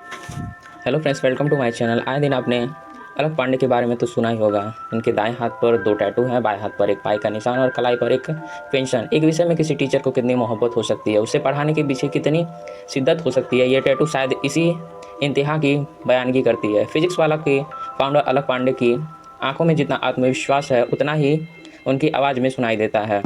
Hello friends, welcome to my channel. आए दिन आपने अलक पांडे के बारे में तो सुना ही होगा। इनके दाएं हाथ पर 2 टैटू हैं, बाएं हाथ पर एक पाई का निशान और कलाई पर एक पेंशन। एक विषय में किसी टीचर को कितनी मोहब्बत हो सकती है, उसे पढ़ाने के पीछे कितनी शिद्दत हो सकती है, ये टैटू शायद इसी इंतहा की बयानगी करती है। फिजिक्स वाला के फाउंडर अलक पांडे की आंखों में जितना आत्मविश्वास है, उतना ही उनकी आवाज़ में सुनाई देता है।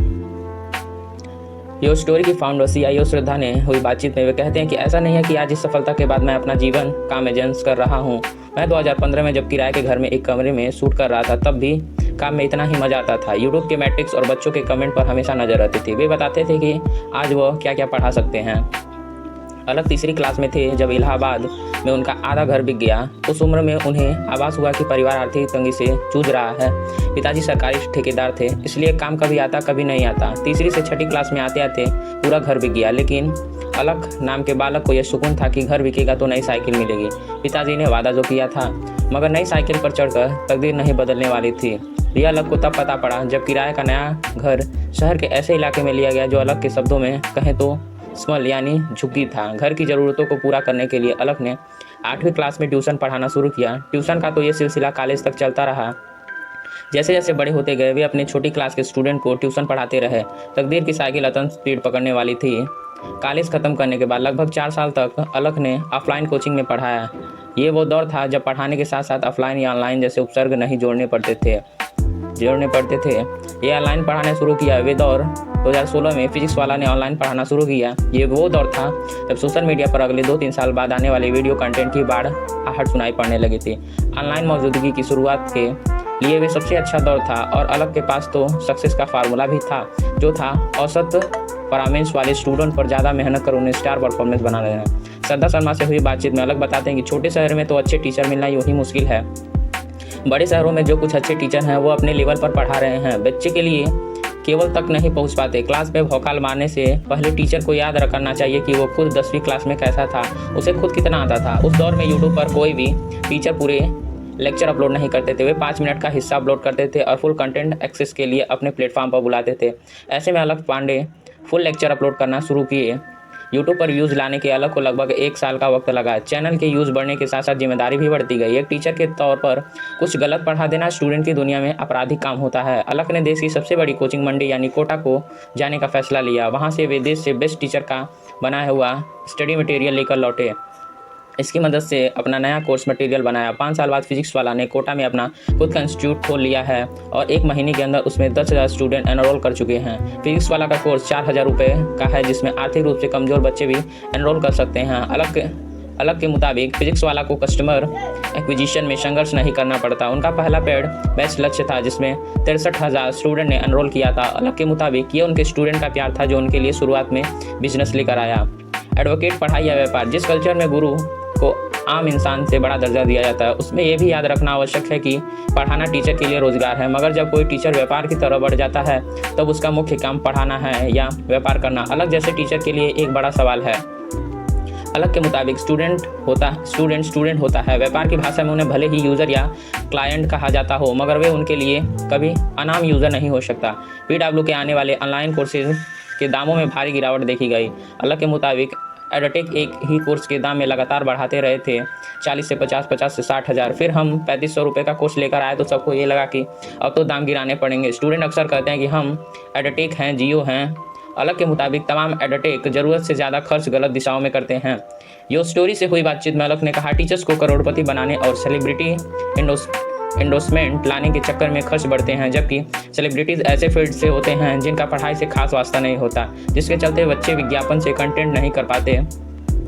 यो स्टोरी की फाउंडर CIO श्रद्धा ने हुई बातचीत में वे कहते हैं कि ऐसा नहीं है कि आज इस सफलता के बाद मैं अपना जीवन काम एजेंस कर रहा हूँ। मैं 2015 में जब किराए के घर में एक कमरे में शूट कर रहा था, तब भी काम में इतना ही मजा आता था। यूट्यूब के मैट्रिक्स और बच्चों के कमेंट पर हमेशा नजर रहती थी। वे बताते थे कि आज वह क्या क्या पढ़ा सकते हैं। अलग तीसरी क्लास में थे जब इलाहाबाद में उनका आधा घर बिक गया। उस उम्र में उन्हें आभास हुआ कि परिवार आर्थिक तंगी से जूझ रहा है। पिताजी सरकारी ठेकेदार थे, इसलिए काम कभी आता कभी नहीं आता। तीसरी से छठी क्लास में आते आते पूरा घर बिक गया, लेकिन अलक नाम के बालक को यह सुकून था कि घर बिकेगा तो नई साइकिल मिलेगी। पिताजी ने वादा जो किया था, मगर नई साइकिल पर चढ़कर तकदीर नहीं बदलने वाली थी। यह अलक को तब पता पड़ा जब किराए का नया घर शहर के ऐसे इलाके में लिया गया जो अलक के शब्दों में कहें तो स्मॉल यानी झुग्गी था। घर की ज़रूरतों को पूरा करने के लिए अलक ने 8वीं क्लास में ट्यूशन पढ़ाना शुरू किया। ट्यूशन का तो ये सिलसिला कॉलेज तक चलता रहा। जैसे जैसे बड़े होते गए, वे अपने छोटी क्लास के स्टूडेंट को ट्यूशन पढ़ाते रहे। तकदीर की साइकिल अतंत स्पीड पकड़ने वाली थी। कॉलेज खत्म करने के बाद लगभग 4 साल तक अलक ने ऑफलाइन कोचिंग में पढ़ाया। ये वो दौर था जब पढ़ाने के साथ साथ ऑफलाइन या ऑनलाइन जैसे उपसर्ग नहीं जोड़ने पड़ते थे। ये ऑनलाइन पढ़ाना शुरू किया। वे दौर 2016 में फिजिक्स वाला ने ऑनलाइन पढ़ाना शुरू किया। ये वो दौर था जब सोशल मीडिया पर अगले 2-3 साल बाद आने वाले वीडियो कंटेंट की बाढ़ आहट सुनाई पड़ने लगी थी। ऑनलाइन मौजूदगी की शुरुआत के लिए वे सबसे अच्छा दौर था, और अलग के पास तो सक्सेस का फार्मूला भी था, जो था औसत परफॉर्मेंस वाले स्टूडेंट पर ज़्यादा मेहनत कर उन्हें स्टार परफॉर्मेंस बना देना। श्रद्धा शर्मा से हुई बातचीत में अलग बताते हैं कि छोटे शहर में तो अच्छे टीचर मिलना यूँ ही मुश्किल है। बड़े शहरों में जो कुछ अच्छे टीचर हैं वो अपने लेवल पर पढ़ा रहे हैं, बच्चे के लिए केवल तक नहीं पहुंच पाते। क्लास में भौकाल मारने से पहले टीचर को याद रखना चाहिए कि वो खुद 10वीं क्लास में कैसा था, उसे खुद कितना आता था। उस दौर में यूट्यूब पर कोई भी टीचर पूरे लेक्चर अपलोड नहीं करते थे। वे 5 मिनट का हिस्सा अपलोड करते थे और फुल कंटेंट एक्सेस के लिए अपने प्लेटफॉर्म पर बुलाते थे। ऐसे में अलक पांडे फुल लेक्चर अपलोड करना शुरू किए। यूट्यूब पर व्यूज़ लाने के अलग को लगभग 1 साल का वक्त लगा। चैनल के व्यूज़ बढ़ने के साथ साथ जिम्मेदारी भी बढ़ती गई। एक टीचर के तौर पर कुछ गलत पढ़ा देना स्टूडेंट की दुनिया में आपराधिक काम होता है। अलक ने देश की सबसे बड़ी कोचिंग मंडी यानी कोटा को जाने का फैसला लिया। वहाँ से वे देश से बेस्ट टीचर का बनाया हुआ स्टडी मटेरियल लेकर लौटे। इसकी मदद से अपना नया कोर्स मटेरियल बनाया। 5 साल बाद फिजिक्स वाला ने कोटा में अपना खुद का इंस्टीट्यूट खोल लिया है और 1 महीने के अंदर उसमें 10,000 स्टूडेंट एनरोल कर चुके हैं। फिजिक्स वाला का कोर्स 4,000 रुपये का है, जिसमें आर्थिक रूप से कमज़ोर बच्चे भी एनरोल कर सकते हैं। अलग के मुताबिक फिजिक्स वाला को कस्टमर एक्विजिशन में संघर्ष नहीं करना पड़ता। उनका पहला पेड बैच लक्ष्य था, जिसमें 63,000 स्टूडेंट ने एनरोल किया था। अलग के मुताबिक ये उनके स्टूडेंट का प्यार था जो उनके लिए शुरुआत में बिजनेस लेकर आया। एडवोकेट, पढ़ाई या व्यापार, जिस कल्चर में गुरु को आम इंसान से बड़ा दर्जा दिया जाता है, उसमें यह भी याद रखना आवश्यक है कि पढ़ाना टीचर के लिए रोजगार है। मगर जब कोई टीचर व्यापार की तरफ बढ़ जाता है, तब उसका मुख्य काम पढ़ाना है या व्यापार करना। अलग जैसे टीचर के लिए एक बड़ा सवाल है। अलग के मुताबिक स्टूडेंट होता है। व्यापार की भाषा में उन्हें भले ही यूज़र या क्लाइंट कहा जाता हो, मगर वे उनके लिए कभी अनाम यूज़र नहीं हो सकता। PW के आने वाले ऑनलाइन कोर्सेज के दामों में भारी गिरावट देखी गई। अलग के मुताबिक एडटेक एक ही कोर्स के दाम में लगातार बढ़ाते रहे थे, 40 से 50, 50 से 60,000। फिर हम 3500 रुपये का कोर्स लेकर आए तो सबको ये लगा कि अब तो दाम गिराने पड़ेंगे। स्टूडेंट अक्सर कहते हैं कि हम एडटेक हैं, जियो हैं। अलग के मुताबिक तमाम एडटेक ज़रूरत से ज़्यादा खर्च गलत दिशाओं में करते हैं। यो स्टोरी से हुई बातचीत में अलग ने कहा, टीचर्स को करोड़पति बनाने और सेलिब्रिटी एंडोर्समेंट लाने के चक्कर में खर्च बढ़ते हैं, जबकि सेलिब्रिटीज़ ऐसे फील्ड से होते हैं जिनका पढ़ाई से खास वास्ता नहीं होता, जिसके चलते बच्चे विज्ञापन से कंटेंट नहीं कर पाते।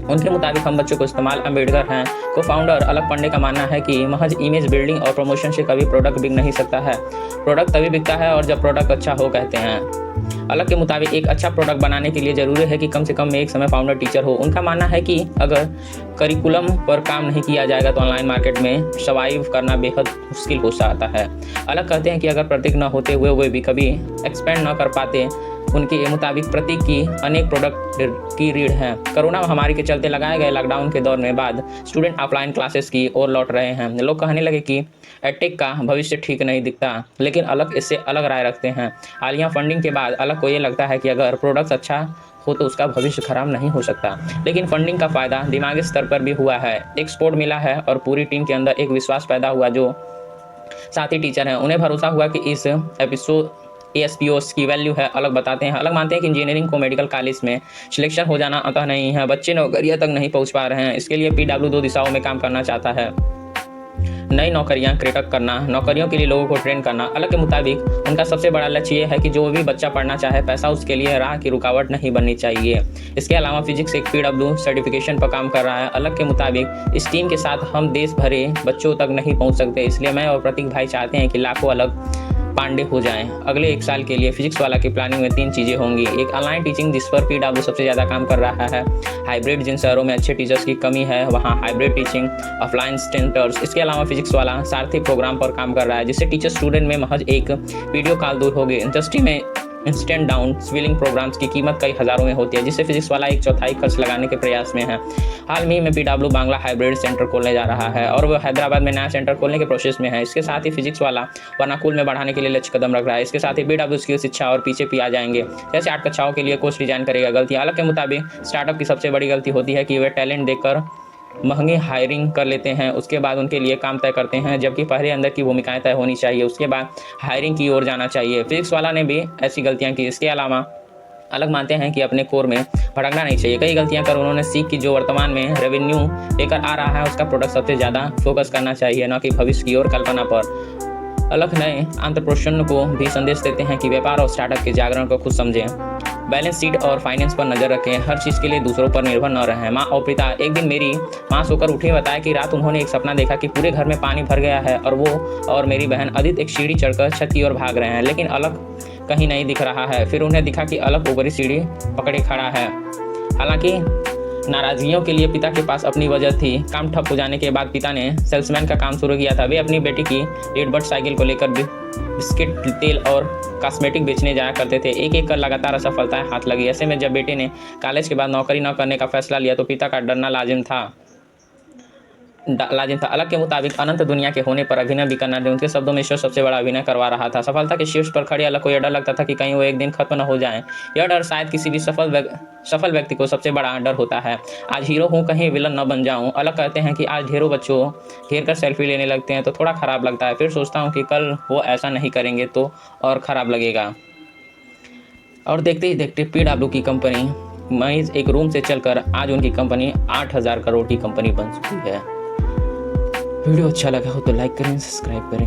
उनके मुताबिक हम बच्चों को इस्तेमाल अम्बेडकर हैं। को फाउंडर अलग पांडे का मानना है कि महज इमेज बिल्डिंग और प्रमोशन से कभी प्रोडक्ट बिक नहीं सकता है। प्रोडक्ट तभी बिकता है और जब प्रोडक्ट अच्छा हो, कहते हैं। अलग के मुताबिक एक अच्छा प्रोडक्ट बनाने के लिए ज़रूरी है कि कम से कम एक समय फाउंडर टीचर हो। उनका मानना है कि अगर करिकुलम पर काम नहीं किया जाएगा तो ऑनलाइन मार्केट में सर्वाइव करना बेहद मुश्किल हो जाता है। अलग कहते हैं कि अगर प्रतीक न होते हुए वे भी कभी एक्सपेंड न कर पाते। उनके मुताबिक प्रतीक की अनेक प्रोडक्ट की रीढ़ है। कोरोना महामारी के चलते लगाए गए लॉकडाउन के दौर में बाद स्टूडेंट ऑफलाइन क्लासेस की ओर लौट रहे हैं। लोग कहने लगे कि एडटेक का भविष्य ठीक नहीं दिखता, लेकिन अलग इससे अलग राय रखते हैं। हालिया फंडिंग के बाद अलग को ये लगता है कि अगर प्रोडक्ट अच्छा हो तो उसका भविष्य खराब नहीं हो सकता। लेकिन फंडिंग का फ़ायदा दिमागी स्तर पर भी हुआ है। एक सपोर्ट मिला है और पूरी टीम के अंदर एक विश्वास पैदा हुआ। जो साथी टीचर हैं उन्हें भरोसा हुआ कि इस एपिसोड एएसपीओस की वैल्यू है, अलग बताते हैं, अलग मानते हैं कि इंजीनियरिंग को मेडिकल कॉलेज में सिलेक्शन हो जाना अतः नहीं है, बच्चे नौकरियां तक नहीं पहुंच पा रहे हैं। इसके लिए पीडब्ल्यू 2 दिशाओं में काम करना चाहता है। नई नौकरियां क्रिएट करना, नौकरियों के लिए लोगों को ट्रेन करना। अलग के मुताबिक उनका सबसे बड़ा लक्ष्य ये है कि जो भी बच्चा पढ़ना चाहे, पैसा उसके लिए राह की रुकावट नहीं बननी चाहिए। इसके अलावा फिजिक्स एक पीडब्ल्यू सर्टिफिकेशन पर काम कर रहा है। अलग के मुताबिक इस टीम के साथ हम देश भरे बच्चों तक नहीं पहुंच सकते, इसलिए मैं और प्रतीक भाई चाहते हैं कि लाखों अलग पांडे हो जाएं। अगले 1 साल के लिए फिजिक्स वाला की प्लानिंग में 3 चीज़ें होंगी। एक ऑनलाइन टीचिंग जिस पर पीडब्ल्यू सबसे ज़्यादा काम कर रहा है। हाइब्रिड, जिन शहरों में अच्छे टीचर्स की कमी है वहाँ हाइब्रिड टीचिंग, ऑफलाइन सेंटर्स। इसके अलावा फिजिक्स वाला सारथी प्रोग्राम पर काम कर रहा है जिससे टीचर स्टूडेंट में महज एक वीडियो कॉल दूर होगी। इंडस्ट्री में इंस्टेंट डाउन स्विलिंग प्रोग्राम्स की कीमत कई हज़ारों में होती है, जिससे फिजिक्स वाला 1/4 खर्च लगाने के प्रयास में है। हाल ही में पीडब्ल्यू बांग्ला हाइब्रिड सेंटर खोलने जा रहा है और वह हैदराबाद में नया सेंटर खोलने के प्रोसेस में है। इसके साथ ही फिजिक्स वाला वर्नाकुल में बढ़ाने के लिए लक्ष्य कदम रख रहा है। इसके साथ ही पीडब्ल्यू की शिक्षा और पीछे आ जाएंगे, जैसे 8 कक्षाओं के लिए कोर्स डिजाइन करेगा। गलतियां, अलग के मुताबिक स्टार्टअप की सबसे बड़ी गलती होती है कि वे टैलेंट देकर महंगी हायरिंग कर लेते हैं, उसके बाद उनके लिए काम तय करते हैं, जबकि पहले अंदर की भूमिकाएं तय होनी चाहिए, उसके बाद हायरिंग की ओर जाना चाहिए। फिजिक्स वाला ने भी ऐसी गलतियां की। इसके अलावा अलग मानते हैं कि अपने कोर में भटकना नहीं चाहिए। कई गलतियां कर उन्होंने सीख कि जो वर्तमान में रेवेन्यू लेकर आ रहा है उसका प्रोडक्ट सबसे ज़्यादा फोकस करना चाहिए, न कि भविष्य की ओर कल्पना पर। अलग नए एंटरप्रेन्योर को भी संदेश देते हैं कि व्यापार और स्टार्टअप के जागरण को खुद समझें, बैलेंस शीट और फाइनेंस पर नजर रखें, हर चीज़ के लिए दूसरों पर निर्भर न रहें। माँ और पिता, एक दिन मेरी माँ सोकर उठी, बताया कि रात उन्होंने एक सपना देखा कि पूरे घर में पानी भर गया है और वो और मेरी बहन अदिति एक सीढ़ी चढ़कर छत की ओर भाग रहे हैं, लेकिन अलग कहीं नहीं दिख रहा है। फिर उन्हें दिखा कि अलग ऊपरी सीढ़ी पकड़े खड़ा है। हालांकि नाराजगियों के लिए पिता के पास अपनी वजह थी। काम ठप हो जाने के बाद पिता ने सेल्समैन का काम शुरू किया था। वे अपनी बेटी की रेडबर्ड साइकिल को लेकर बिस्किट, तेल और कॉस्मेटिक बेचने जाया करते थे। एक एक कर लगातार असफलताएं हाथ लगी। ऐसे में जब बेटे ने कॉलेज के बाद नौकरी न करने का फैसला लिया तो पिता का डरना लाजिम था। अलग के मुताबिक अनंत दुनिया के होने पर अभिनय भी करना था। उनके शब्दों में ईश्वर सबसे बड़ा अभिनय करवा रहा था। सफलता के शीर्ष पर खड़े अलग को यह डर लगता था कि कहीं वो एक दिन खत्म न हो जाए। यह डर शायद किसी भी सफल व्यक्ति को सबसे बड़ा डर होता है। आज हीरो हूँ, कहीं विलन न बन जाऊँ। अलग कहते हैं कि आज ढेरों बच्चों घेर कर सेल्फी लेने लगते हैं तो थोड़ा खराब लगता है, फिर सोचता हूँ कि कल वो ऐसा नहीं करेंगे तो और ख़राब लगेगा। और देखते ही देखते पीडब्ल्यू की कंपनी महज एक रूम से चलकर आज उनकी कंपनी 8,000 करोड़ की कंपनी बन चुकी है। वीडियो अच्छा लगा हो तो लाइक करें, सब्सक्राइब करें।